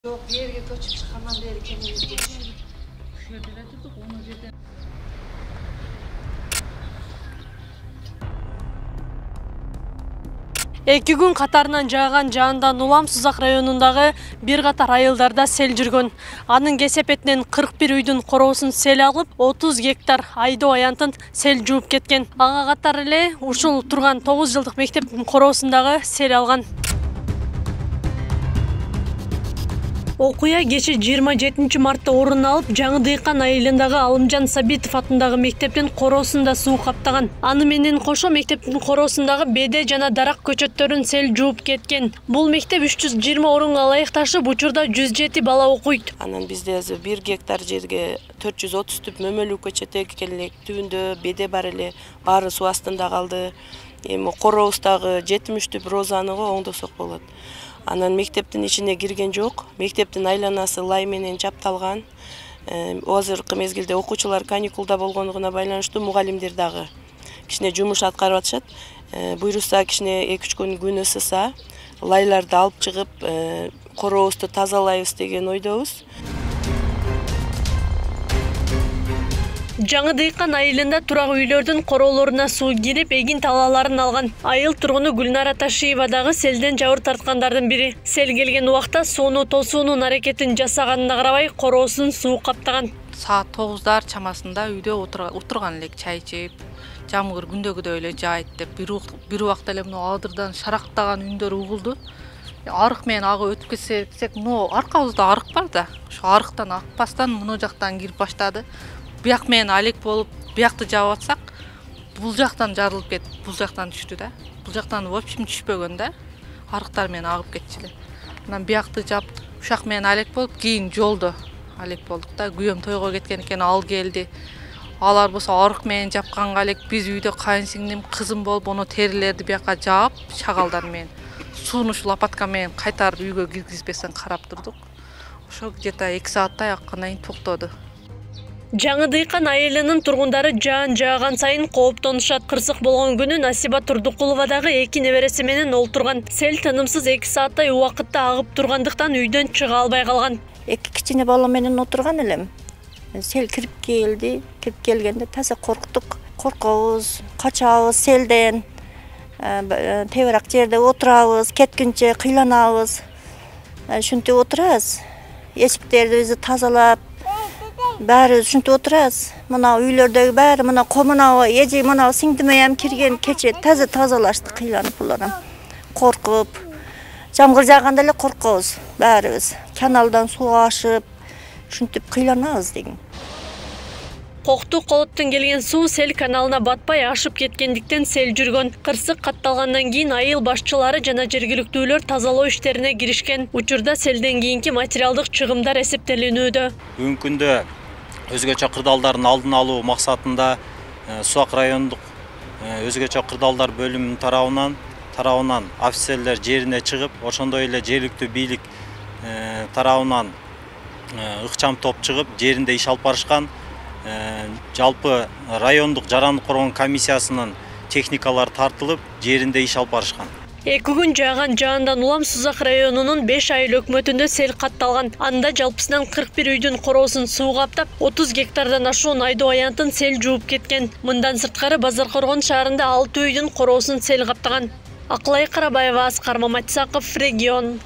Yok, bir yerге köçüp çıkandan beri kendimiz geçtik. Şu yerlere durduk, onu yerden. Эки күн катарынан жааган жаандан улам Сузак районундагы бир катар айылдарда сел жүргөн. Анын кесепетинен 41 үйдүн короосун сел алып, 30 гектар айдоо аянтын сел жууп кеткен. Ага катар эле ушул турган 9 жылдык мектептин короосундагы сел алган. Окуя кече 27 мартта орун алып, Жаңы Дыйкан айылындагы Алымжан Сабитов атындагы мектептин короосунда суу каптаган. Аны менен кошо мектептин короосундагы беде жана дарак көчөттөрүн сел жууп кеткен. Бул мектеп 320 орунга ылайык ташып, учурда 107 бала окуйт. Анан бизде 1 гектар жерге 430 түп мөмөлүү көчөт экелек, түбүндө беде бар эле, баары суу астында калды. Эми корообуздагы 70 түп розаныгы оңдосок болот. Анан мектептин ичине кирген жок. Мектептин айланасы лай менен жапталган. Азыркы мезгилде окуучулар каникулда болгондугуна байланыштуу мугалимдер дагы кичине жумуш аткарып атышат. Буйруса кичине 2-3 күн ысыса, лайларды алып чыгып, корообузду тазалайбыз деген ойдобуз. Жаңы Дыйкан айылында турак үйлөрдүн короолоруна суу кирип, эгин талааларын алган. Айыл тургуну Гүлнара Ташиева дагы селден жабыр тарткандардын бири. Сел келген убакта сууну тосуунун аракетин жасаганына карабай, короосун суу каптаган. Саат 9-дар чамасында үйдө отурган элек, чай ичип, жамгыр күндөгүдөй эле жаайт деп, бир убакта эле мына адырдан шарактаган үндөр угулду. Арык менен агы өтүп кетсек, мына аркабызда арык бар да. Ошо арыктан акпастан мына жактан кирип баштады. Бияк менен алек болуп, биякты жаап атсак, бул жактан жарылып кетип, бул жактан түштү да. Бул жактан в общем түшпөгөн да. Арыктар менен агып кетчү эле. Анан биякты жаап, ушак менен алек болуп, кийин жолдо алек болдук да. Күйөөм тойго кеткен экен, ал келди. Алар болсо арык менен жапканга алек, биз үйдө кайынсиңдим, кызым болуп, ону терилерди бияка жаап, шагалдар менен сууну ушул лопатка менен кайтарып үйгө киргизбестен карап турдук. Ошо где-то 2 сааттай аккандан кийин токтоду. Жаңы Дыйкан айылынын тургундары жаан жааган сайын кооптонушат. Кырсык болгон күнү Насиба Турдукулова дагы 2 небереси менен олтурган. Сел тынымсыз 2 сааттай убакытта агып тургандыктан үйдөн чыга албай калган. 2 кичине бала менен отурган элем. Сел кирип келди. Кирип келгенде таза корктук. Коркобуз, качабыз селден. Тебирак жерде отурабыз, кеткинче кыйланабыз. Ушинтип отурабыз. Эшиктерди тазалап, бәрі ушинтип отурабыз. Мына үйлөрдөгү бәрі, мына комуна эжи, мына сиңдиме ham кирген кече тазалашты, кыйланып уларам. Коркуп, жамгыр жааганда эле коркобуз бәрибиз. Каналдан суу ашып, ушинтип кыйланабыз деген. Кокту колоттон келген суу сел каналына батпай ашып кеткендиктен сел жүргөн. Кырсык катталгандан кийин айыл башчылары жана жергиликтүүлөр тазалоо иштерине киришкен. Учурда селден кийинки материалдык чыгымдар эсептелинүүдө. Бүгүнкү күндө өзгөчө кырдаалдардын алдын алуу максатында Сузак райондук өзгөчө кырдаалдар бөлүмүнүн тарабынан офицерлер жерине чыгып, ошондой эле жергиликтүү бийлик тарабынан ыкчам топ чыгып, жеринде иш алып барышкан. Жалпы райондук жарандык коргоо комиссиясынын техникалары тартылып, жеринде иш алып барышкан. 2 күн жааган жаандан улам Сузак районунун 5 айыл өкмөтүндө сел катталган. Анда жалпысынан 41 үйдүн короосун суу каптап, 30 гектардан ашуун айдоо аянтын сел жууп кеткен. Мындан сырткары Базаркоргон шаарында 6 үйдүн короосун сел каптаган. Акылай Карабаева, Аскар Маматсаков, Регион.